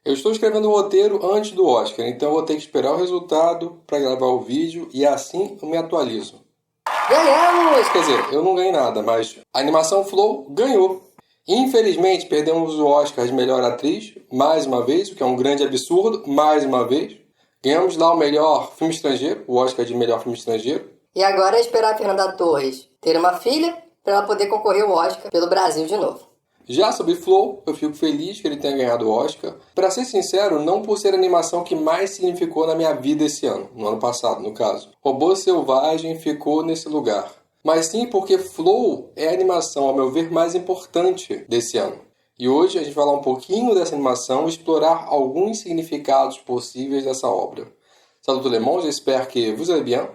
Eu estou escrevendo o roteiro antes do Oscar, então eu vou ter que esperar o resultado para gravar o vídeo e assim eu me atualizo. Ganhamos! Quer dizer, eu não ganhei nada, mas a animação Flow ganhou. Infelizmente, perdemos o Oscar de melhor atriz, mais uma vez, o que é um grande absurdo, mais uma vez. Ganhamos lá o melhor filme estrangeiro, o Oscar de melhor filme estrangeiro. E agora é esperar a Fernanda Torres ter uma filha para ela poder concorrer ao Oscar pelo Brasil de novo. Já sobre Flow, eu fico feliz que ele tenha ganhado o Oscar. Para ser sincero, não por ser a animação que mais significou na minha vida esse ano, no ano passado, no caso. Robô Selvagem ficou nesse lugar. Mas sim porque Flow é a animação, ao meu ver, mais importante desse ano. E hoje a gente vai falar um pouquinho dessa animação e explorar alguns significados possíveis dessa obra. Salut tout le monde, j'espère que vous allez bien.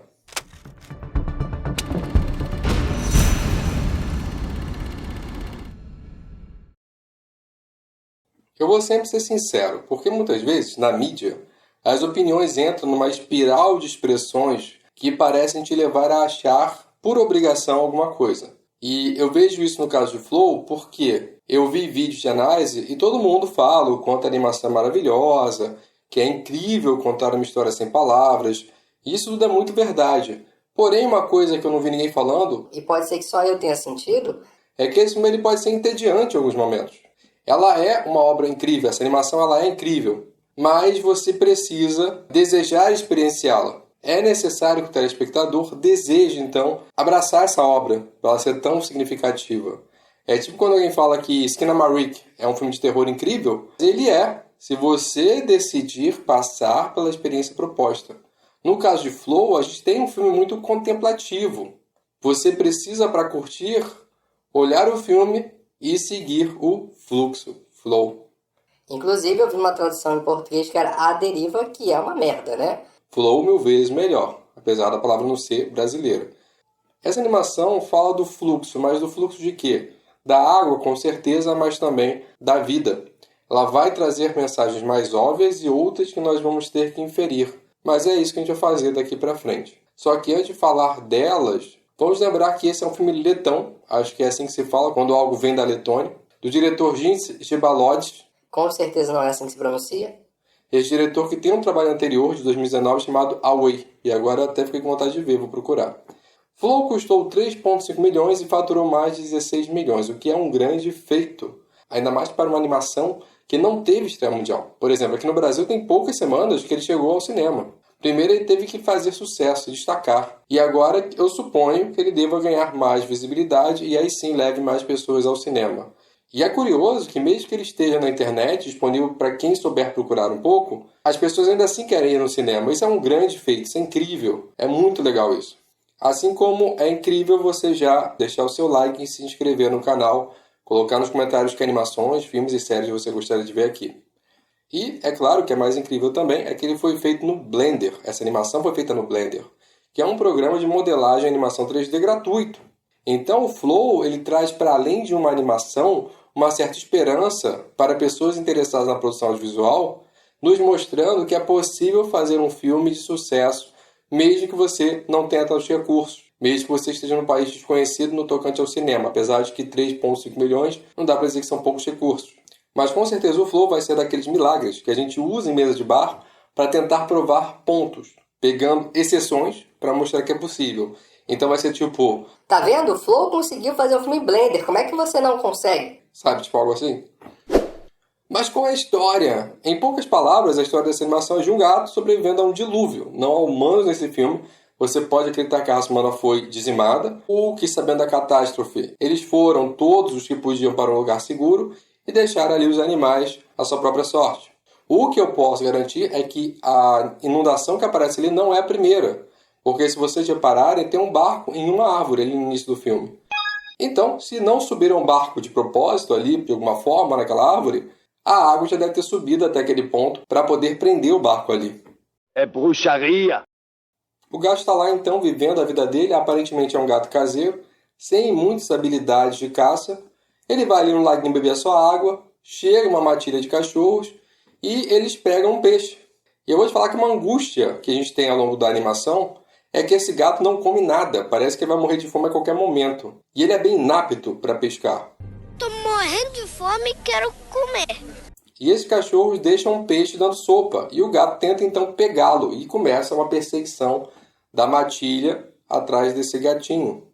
Eu vou sempre ser sincero, porque muitas vezes, na mídia, as opiniões entram numa espiral de expressões que parecem te levar a achar, por obrigação, alguma coisa. E eu vejo isso no caso de Flow porque eu vi vídeos de análise e todo mundo fala o quanto a animação é maravilhosa, que é incrível contar uma história sem palavras. E isso tudo é muito verdade. Porém, uma coisa que eu não vi ninguém falando, e pode ser que só eu tenha sentido, é que esse filme ele pode ser entediante em alguns momentos. Ela é uma obra incrível, essa animação ela é incrível, mas você precisa desejar experienciá-la. É necessário que o telespectador deseje, então, abraçar essa obra, para ela ser tão significativa. É tipo quando alguém fala que Skinamarink é um filme de terror incrível, ele é, se você decidir passar pela experiência proposta. No caso de Flow, a gente tem um filme muito contemplativo. Você precisa, para curtir, olhar o filme e seguir o fluxo, flow. Inclusive, eu vi uma tradução em português que era A Deriva, que é uma merda, né? Flow 1000 vezes melhor, apesar da palavra não ser brasileira. Essa animação fala do fluxo, mas do fluxo de quê? Da água, com certeza, mas também da vida. Ela vai trazer mensagens mais óbvias e outras que nós vamos ter que inferir. Mas é isso que a gente vai fazer daqui pra frente. Só que antes de falar delas, vamos lembrar que esse é um filme letão, acho que é assim que se fala quando algo vem da Letônia, do diretor Gins Gebalodis. Com certeza não é assim que se pronuncia. Esse diretor que tem um trabalho anterior, de 2019, chamado Away, e agora até fiquei com vontade de ver, vou procurar. Flow custou 3,5 milhões e faturou mais de 16 milhões, o que é um grande feito, ainda mais para uma animação que não teve estreia mundial. Por exemplo, aqui no Brasil tem poucas semanas que ele chegou ao cinema. Primeiro ele teve que fazer sucesso, se destacar. E agora eu suponho que ele deva ganhar mais visibilidade e aí sim leve mais pessoas ao cinema. E é curioso que mesmo que ele esteja na internet, disponível para quem souber procurar um pouco, as pessoas ainda assim querem ir no cinema. Isso é um grande feito, isso é incrível. É muito legal isso. Assim como é incrível você já deixar o seu like e se inscrever no canal, colocar nos comentários que animações, filmes e séries você gostaria de ver aqui. E, é claro, o que é mais incrível também é que ele foi feito no Blender. Essa animação foi feita no Blender, que é um programa de modelagem e animação 3D gratuito. Então, o Flow ele traz, para além de uma animação, uma certa esperança para pessoas interessadas na produção audiovisual, nos mostrando que é possível fazer um filme de sucesso, mesmo que você não tenha tantos recursos, mesmo que você esteja num país desconhecido no tocante ao cinema, apesar de que 3,5 milhões não dá para dizer que são poucos recursos. Mas com certeza o Flow vai ser daqueles milagres que a gente usa em mesa de bar para tentar provar pontos, pegando exceções para mostrar que é possível. Então vai ser tipo... Tá vendo? O Flow conseguiu fazer o filme Blender. Como é que você não consegue? Sabe, tipo algo assim? Mas qual é a história? Em poucas palavras, a história dessa animação é de um gato sobrevivendo a um dilúvio. Não há humanos nesse filme. Você pode acreditar que a raça humana foi dizimada, ou que, sabendo da catástrofe, eles foram todos os que podiam para um lugar seguro e deixaram ali os animais à sua própria sorte. O que eu posso garantir é que a inundação que aparece ali não é a primeira. Porque se vocês repararem, tem um barco em uma árvore ali no início do filme. Então, se não subiram um barco de propósito ali, de alguma forma, naquela árvore, a água já deve ter subido até aquele ponto para poder prender o barco ali. É bruxaria! O gato está lá, então, vivendo a vida dele. Aparentemente é um gato caseiro, sem muitas habilidades de caça. Ele vai ali no laguinho beber a sua água, chega uma matilha de cachorros e eles pegam um peixe. E eu vou te falar que uma angústia que a gente tem ao longo da animação é que esse gato não come nada. Parece que ele vai morrer de fome a qualquer momento. E ele é bem inapto para pescar. Tô morrendo de fome e quero comer. E esses cachorros deixam um peixe dando sopa, e o gato tenta então pegá-lo, e começa uma perseguição da matilha atrás desse gatinho.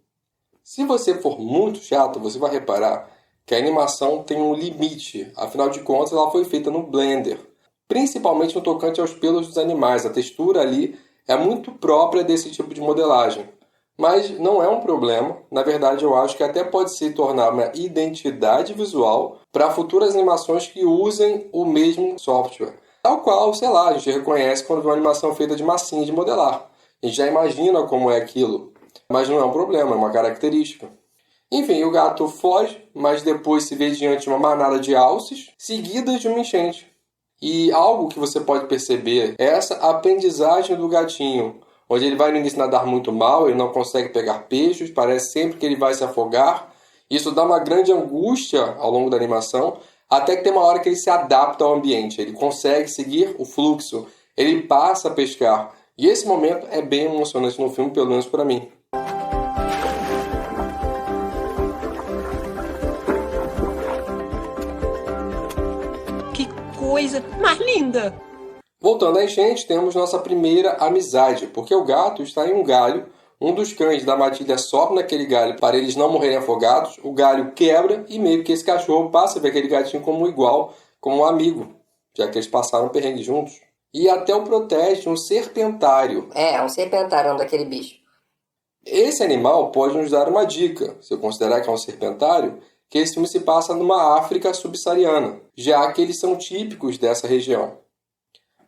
Se você for muito chato, você vai reparar que a animação tem um limite, afinal de contas ela foi feita no Blender, principalmente no tocante aos pelos dos animais. A textura ali é muito própria desse tipo de modelagem, mas não é um problema. Na verdade, eu acho que até pode se tornar uma identidade visual para futuras animações que usem o mesmo software. Tal qual, sei lá, a gente reconhece quando vê uma animação feita de massinha de modelar. A gente já imagina como é aquilo, mas não é um problema, é uma característica. Enfim, o gato foge, mas depois se vê diante de uma manada de alces, seguidas de uma enchente. E algo que você pode perceber é essa aprendizagem do gatinho, onde ele vai no início nadar muito mal, ele não consegue pegar peixes, parece sempre que ele vai se afogar. Isso dá uma grande angústia ao longo da animação, até que tem uma hora que ele se adapta ao ambiente, ele consegue seguir o fluxo, ele passa a pescar. E esse momento é bem emocionante no filme, pelo menos para mim. Coisa mais linda! Voltando à enchente, temos nossa primeira amizade, porque o gato está em um galho, um dos cães da matilha sobe naquele galho para eles não morrerem afogados, o galho quebra e meio que esse cachorro passa a ver aquele gatinho como um igual, como um amigo, já que eles passaram perrengue juntos. E até o protege um serpentário. Um serpentário daquele bicho. Esse animal pode nos dar uma dica, se eu considerar que é um serpentário, que esse filme se passa numa África subsaariana, já que eles são típicos dessa região.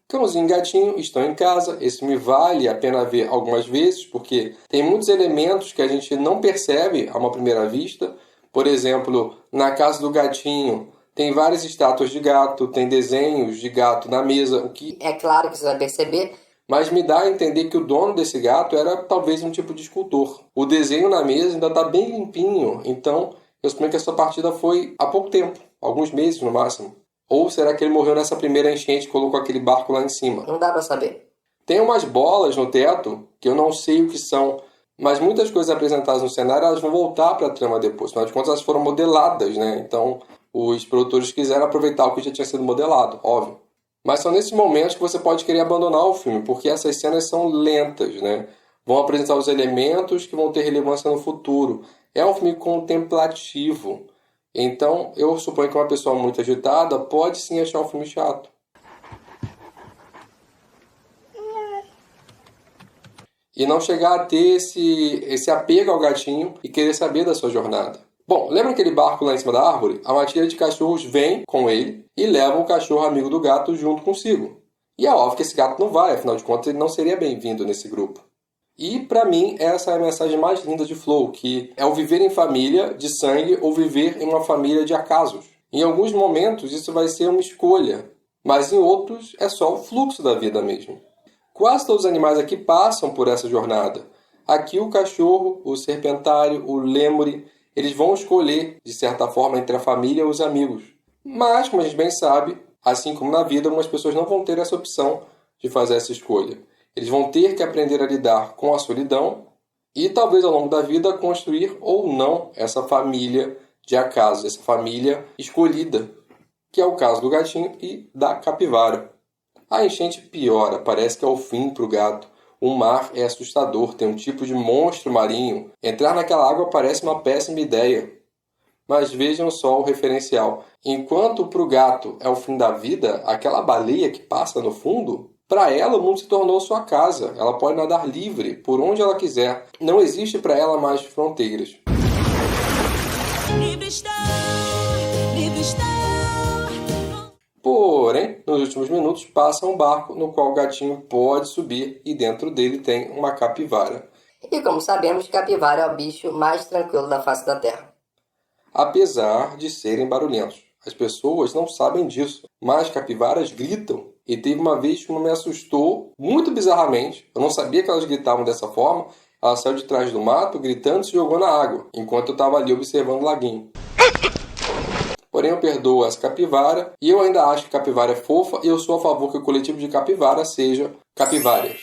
Cãozinho e gatinho estão em casa, esse filme vale a pena ver algumas vezes, porque tem muitos elementos que a gente não percebe a uma primeira vista. Por exemplo, na casa do gatinho tem várias estátuas de gato, tem desenhos de gato na mesa, o que é claro que você vai perceber, mas me dá a entender que o dono desse gato era talvez um tipo de escultor. O desenho na mesa ainda está bem limpinho, então eu suponho que essa partida foi há pouco tempo, alguns meses no máximo. Ou será que ele morreu nessa primeira enchente e colocou aquele barco lá em cima? Não dá pra saber. Tem umas bolas no teto, que eu não sei o que são, mas muitas coisas apresentadas no cenário elas vão voltar para a trama depois. Afinal de contas, elas foram modeladas, né? Então, os produtores quiseram aproveitar o que já tinha sido modelado, óbvio. Mas são nesses momentos que você pode querer abandonar o filme, porque essas cenas são lentas, né? Vão apresentar os elementos que vão ter relevância no futuro. É um filme contemplativo. Então, eu suponho que uma pessoa muito agitada pode sim achar um filme chato. E não chegar a ter esse apego ao gatinho e querer saber da sua jornada. Bom, lembra aquele barco lá em cima da árvore? A matilha de cachorros vem com ele e leva o cachorro amigo do gato junto consigo. E é óbvio que esse gato não vai, afinal de contas ele não seria bem-vindo nesse grupo. E, para mim, essa é a mensagem mais linda de Flow, que é o viver em família de sangue ou viver em uma família de acasos. Em alguns momentos isso vai ser uma escolha, mas em outros é só o fluxo da vida mesmo. Quase todos os animais aqui passam por essa jornada. Aqui o cachorro, o serpentário, o lêmure, eles vão escolher, de certa forma, entre a família e os amigos. Mas, como a gente bem sabe, assim como na vida, algumas pessoas não vão ter essa opção de fazer essa escolha. Eles vão ter que aprender a lidar com a solidão e talvez ao longo da vida construir ou não essa família de acaso, essa família escolhida, que é o caso do gatinho e da capivara. A enchente piora, parece que é o fim para o gato. O mar é assustador, tem um tipo de monstro marinho. Entrar naquela água parece uma péssima ideia. Mas vejam só o referencial. Enquanto para o gato é o fim da vida, aquela baleia que passa no fundo, para ela o mundo se tornou sua casa. Ela pode nadar livre, por onde ela quiser. Não existe para ela mais fronteiras. Porém, nos últimos minutos passa um barco no qual o gatinho pode subir e dentro dele tem uma capivara. E como sabemos, capivara é o bicho mais tranquilo da face da Terra. Apesar de serem barulhentos. As pessoas não sabem disso, mas capivaras gritam. E teve uma vez que uma me assustou muito bizarramente. Eu não sabia que elas gritavam dessa forma. Ela saiu de trás do mato, gritando e se jogou na água, enquanto eu estava ali observando o laguinho. Porém, eu perdoo essa capivara e eu ainda acho que capivara é fofa e eu sou a favor que o coletivo de capivara seja capivárias.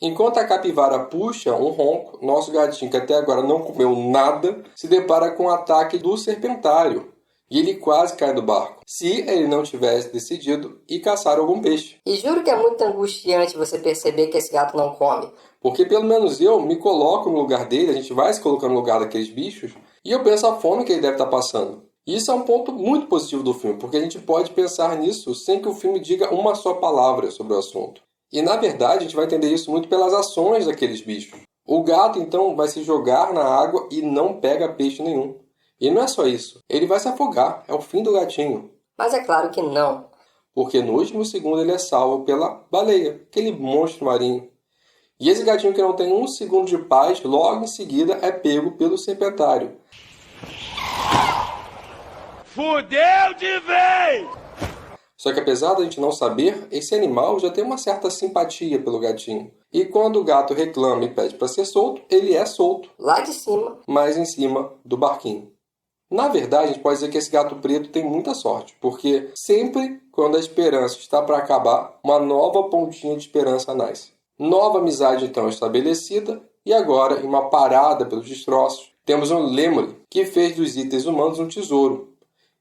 Enquanto a capivara puxa um ronco, nosso gatinho, que até agora não comeu nada, se depara com o ataque do serpentário. e ele quase cai do barco, se ele não tivesse decidido ir caçar algum peixe. E juro que é muito angustiante você perceber que esse gato não come. Porque pelo menos eu me coloco no lugar dele, a gente vai se colocando no lugar daqueles bichos, e eu penso a fome que ele deve estar passando. E isso é um ponto muito positivo do filme, porque a gente pode pensar nisso sem que o filme diga uma só palavra sobre o assunto. E na verdade a gente vai entender isso muito pelas ações daqueles bichos. O gato então vai se jogar na água e não pega peixe nenhum. E não é só isso, ele vai se afogar, é o fim do gatinho. Mas é claro que não. Porque no último segundo ele é salvo pela baleia, aquele monstro marinho. E esse gatinho que não tem um segundo de paz, logo em seguida é pego pelo serpentário. Fudeu de vez! Só que apesar da gente não saber, esse animal já tem uma certa simpatia pelo gatinho. E quando o gato reclama e pede para ser solto, ele é solto. Lá de cima. Mas em cima do barquinho. Na verdade, a gente pode dizer que esse gato preto tem muita sorte, porque sempre quando a esperança está para acabar, uma nova pontinha de esperança nasce. Nova amizade então estabelecida, e agora, em uma parada pelos destroços, temos um Lemuri que fez dos itens humanos um tesouro.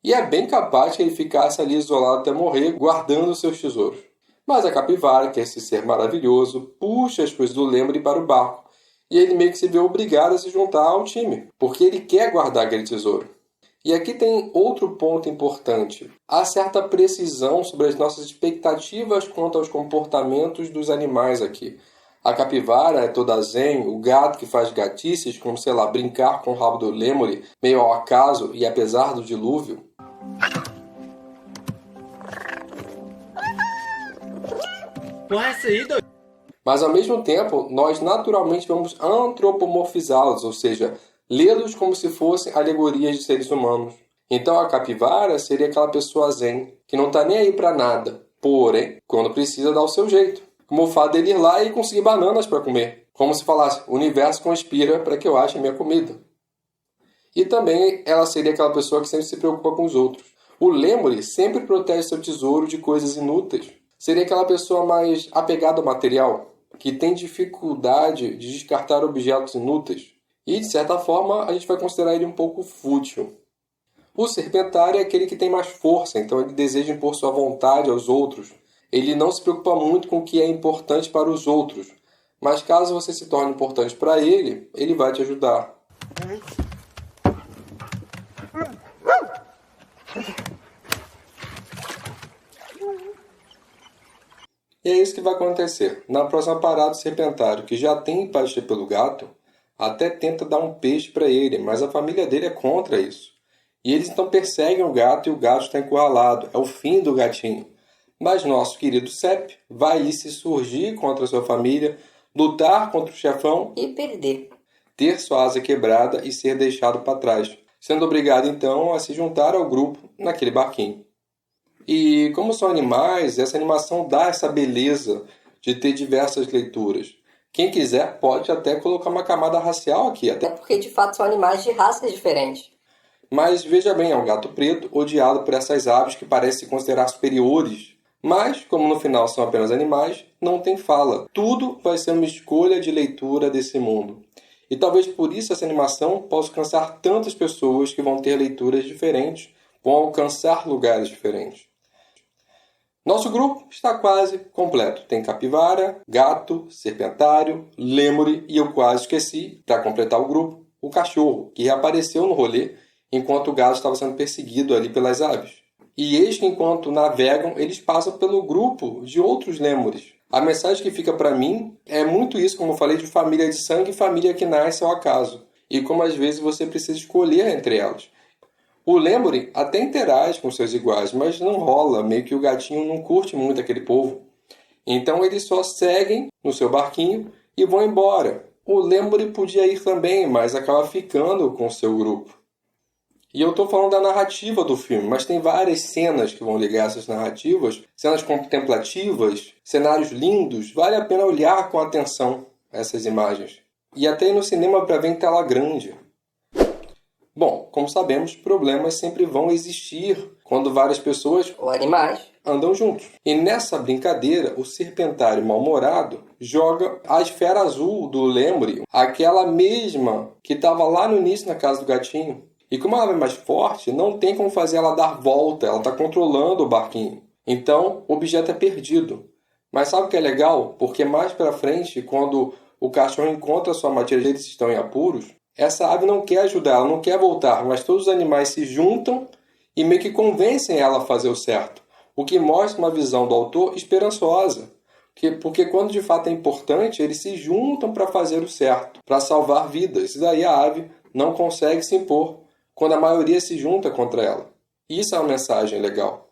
E é bem capaz que ele ficasse ali isolado até morrer, guardando seus tesouros. Mas a capivara, que é esse ser maravilhoso, puxa as coisas do Lemuri para o barco, e ele meio que se vê obrigado a se juntar ao time, porque ele quer guardar aquele tesouro. E aqui tem outro ponto importante. Há certa precisão sobre as nossas expectativas quanto aos comportamentos dos animais aqui. A capivara é toda zen, o gato que faz gatices, como, sei lá, brincar com o rabo do Lemuri, meio ao acaso e apesar do dilúvio. Porra, essa aí, doido? Mas ao mesmo tempo, nós naturalmente vamos antropomorfizá-los, ou seja, lê-los como se fossem alegorias de seres humanos. Então a capivara seria aquela pessoa zen, que não está nem aí para nada, porém, quando precisa, dá o seu jeito. Como o fato dele ir lá e conseguir bananas para comer. Como se falasse, o universo conspira para que eu ache a minha comida. E também ela seria aquela pessoa que sempre se preocupa com os outros. O Lemuri sempre protege seu tesouro de coisas inúteis. Seria aquela pessoa mais apegada ao material, que tem dificuldade de descartar objetos inúteis. E, de certa forma, a gente vai considerar ele um pouco fútil. O serpentário é aquele que tem mais força, então ele deseja impor sua vontade aos outros. Ele não se preocupa muito com o que é importante para os outros. Mas caso você se torne importante para ele, ele vai te ajudar. E é isso que vai acontecer. Na próxima parada, o serpentário, que já tem empatia pelo gato, até tenta dar um peixe para ele, mas a família dele é contra isso. E eles então perseguem o gato e o gato está encurralado. É o fim do gatinho. Mas nosso querido Sepp vai ali se surgir contra sua família, lutar contra o chefão E perder. ter sua asa quebrada e ser deixado para trás, sendo obrigado então a se juntar ao grupo naquele barquinho. E como são animais, essa animação dá essa beleza de ter diversas leituras. Quem quiser pode até colocar uma camada racial aqui, Até até. porque de fato são animais de raças diferentes. Mas veja bem, é um gato preto odiado por essas aves que parecem se considerar superiores. Mas, como no final são apenas animais, não tem fala. Tudo vai ser uma escolha de leitura desse mundo. E talvez por isso essa animação possa alcançar tantas pessoas que vão ter leituras diferentes, vão alcançar lugares diferentes. Nosso grupo está quase completo. Tem capivara, gato, serpentário, Lemuri e eu quase esqueci, para completar o grupo, o cachorro, que reapareceu no rolê enquanto o gato estava sendo perseguido ali pelas aves. E eis que enquanto navegam, eles passam pelo grupo de outros Lemures. A mensagem que fica para mim é muito isso, como eu falei, de família de sangue e família que nasce ao acaso. E como às vezes você precisa escolher entre elas. O Lemuri até interage com seus iguais, mas não rola, meio que o gatinho não curte muito aquele povo. Então eles só seguem no seu barquinho e vão embora. O Lemuri podia ir também, mas acaba ficando com o seu grupo. E eu estou falando da narrativa do filme, mas tem várias cenas que vão ligar essas narrativas, cenas contemplativas, cenários lindos, vale a pena olhar com atenção essas imagens. E até ir no cinema para ver em tela grande. Bom, como sabemos, problemas sempre vão existir quando várias pessoas Ou animais. andam juntos. E nessa brincadeira, o serpentário mal-humorado joga a esfera azul do Lemuri, aquela mesma que estava lá no início na casa do gatinho. E como ela é mais forte, não tem como fazer ela dar volta, ela está controlando o barquinho. Então, o objeto é perdido. Mas sabe o que é legal? Porque mais para frente, quando o cachorro encontra sua matilha e eles estão em apuros, essa ave não quer ajudar, ela não quer voltar, mas todos os animais se juntam e meio que convencem ela a fazer o certo. O que mostra uma visão do autor esperançosa. Porque quando de fato é importante, eles se juntam para fazer o certo, para salvar vidas. E daí a ave não consegue se impor quando a maioria se junta contra ela. Isso é uma mensagem legal.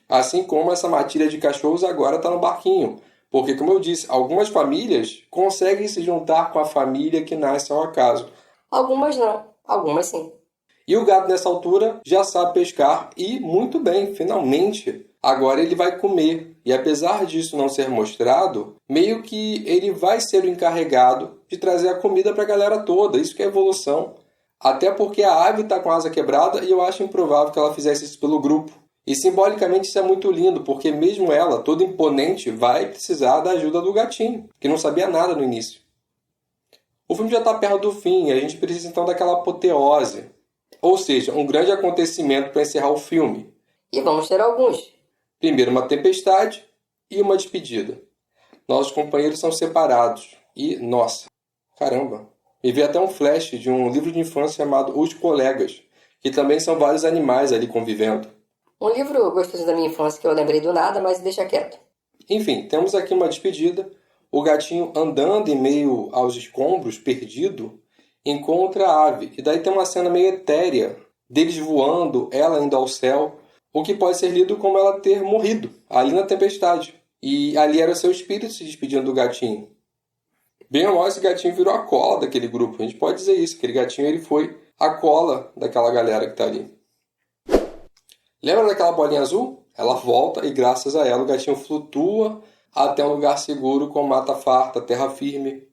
Assim como essa matilha de cachorros agora está no barquinho. Porque, como eu disse, algumas famílias conseguem se juntar com a família que nasce ao acaso. Algumas não, algumas sim. E o gato, nessa altura, já sabe pescar e, muito bem, finalmente, agora ele vai comer. E apesar disso não ser mostrado, meio que ele vai ser o encarregado de trazer a comida para a galera toda. Isso que é evolução. Até porque a ave está com a asa quebrada e eu acho improvável que ela fizesse isso pelo grupo. E simbolicamente isso é muito lindo, porque mesmo ela, toda imponente, vai precisar da ajuda do gatinho, que não sabia nada no início. O filme já está perto do fim e a gente precisa então daquela apoteose. Ou seja, um grande acontecimento para encerrar o filme. E vamos ter alguns. Primeiro uma tempestade e uma despedida. Nossos companheiros são separados. E, nossa, caramba, me veio até um flash de um livro de infância chamado Os Colegas, que também são vários animais ali convivendo. Um livro gostoso da minha infância que eu lembrei do nada, mas deixa quieto. Enfim, temos aqui uma despedida. O gatinho andando em meio aos escombros, perdido, encontra a ave. E daí tem uma cena meio etérea, deles voando, ela indo ao céu, o que pode ser lido como ela ter morrido, ali na tempestade. E ali era seu espírito se despedindo do gatinho. Bem ou mal, esse gatinho virou a cola daquele grupo. A gente pode dizer isso, aquele gatinho ele foi a cola daquela galera que está ali. Lembra daquela bolinha azul? Ela volta e graças a ela o gatinho flutua até um lugar seguro com mata farta, terra firme.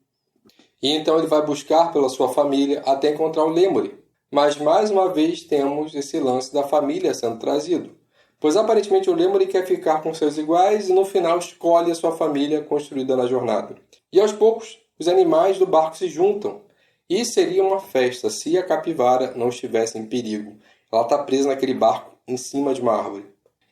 E então ele vai buscar pela sua família até encontrar o Lemuri. Mas mais uma vez temos esse lance da família sendo trazido. Pois aparentemente o Lemuri quer ficar com seus iguais e no final escolhe a sua família construída na jornada. E aos poucos os animais do barco se juntam. E seria uma festa se a capivara não estivesse em perigo. Ela está presa naquele barco em cima de uma árvore.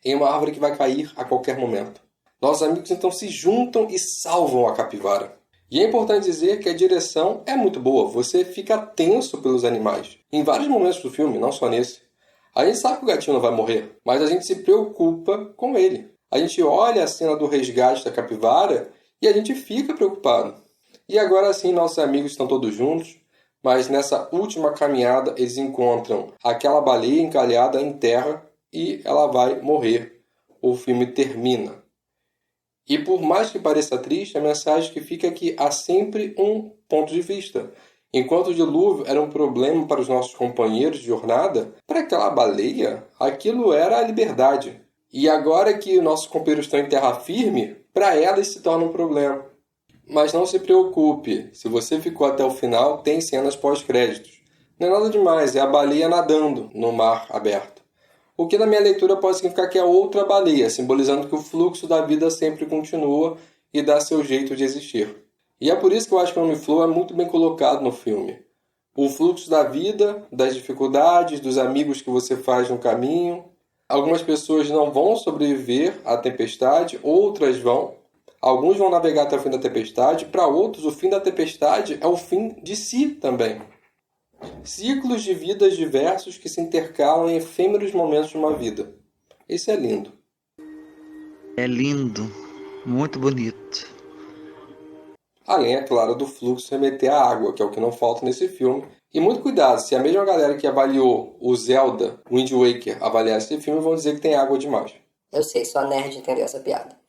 Em uma árvore que vai cair a qualquer momento. Nossos amigos então se juntam e salvam a capivara. E é importante dizer que a direção é muito boa. Você fica tenso pelos animais. Em vários momentos do filme, não só nesse. A gente sabe que o gatinho não vai morrer, mas a gente se preocupa com ele. A gente olha a cena do resgate da capivara e a gente fica preocupado. E agora sim, nossos amigos estão todos juntos, mas nessa última caminhada eles encontram aquela baleia encalhada em terra e ela vai morrer. O filme termina. E por mais que pareça triste, a mensagem que fica é que há sempre um ponto de vista. Enquanto o dilúvio era um problema para os nossos companheiros de jornada, para aquela baleia, aquilo era a liberdade. E agora que nossos companheiros estão em terra firme, para elas se torna um problema. Mas não se preocupe, se você ficou até o final, tem cenas pós-créditos. Não é nada demais, é a baleia nadando no mar aberto. O que na minha leitura pode significar que é outra baleia, simbolizando que o fluxo da vida sempre continua e dá seu jeito de existir. E é por isso que eu acho que o nome Flow é muito bem colocado no filme. O fluxo da vida, das dificuldades, dos amigos que você faz no caminho. Algumas pessoas não vão sobreviver à tempestade, outras vão. Alguns vão navegar até o fim da tempestade, para outros o fim da tempestade é o fim de si também. Ciclos de vidas diversos que se intercalam em efêmeros momentos de uma vida. Isso é lindo. É lindo, muito bonito. Além, é claro, do fluxo remeter à água, que é o que não falta nesse filme. E muito cuidado, se a mesma galera que avaliou o Zelda Wind Waker avaliar esse filme, vão dizer que tem água demais. Eu sei, só nerd entendeu essa piada.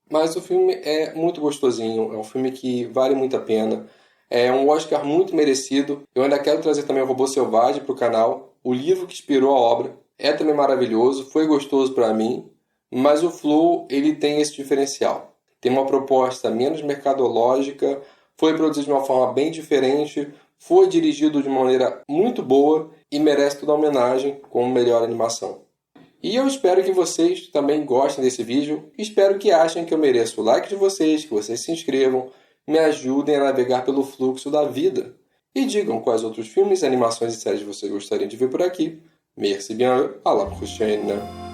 Mas o filme é muito gostosinho, é um filme que vale muito a pena. É um Oscar muito merecido. Eu ainda quero trazer também o Robô Selvagem para o canal. O livro que inspirou a obra é também maravilhoso, foi gostoso para mim. Mas o Flow, ele tem esse diferencial. Tem uma proposta menos mercadológica, foi produzido de uma forma bem diferente, foi dirigido de uma maneira muito boa e merece toda a homenagem como melhor animação. E eu espero que vocês também gostem desse vídeo. Espero que achem que eu mereço o like de vocês, que vocês se inscrevam, me ajudem a navegar pelo fluxo da vida. E digam quais outros filmes, animações e séries vocês gostariam de ver por aqui. Merci bien, à la prochaine!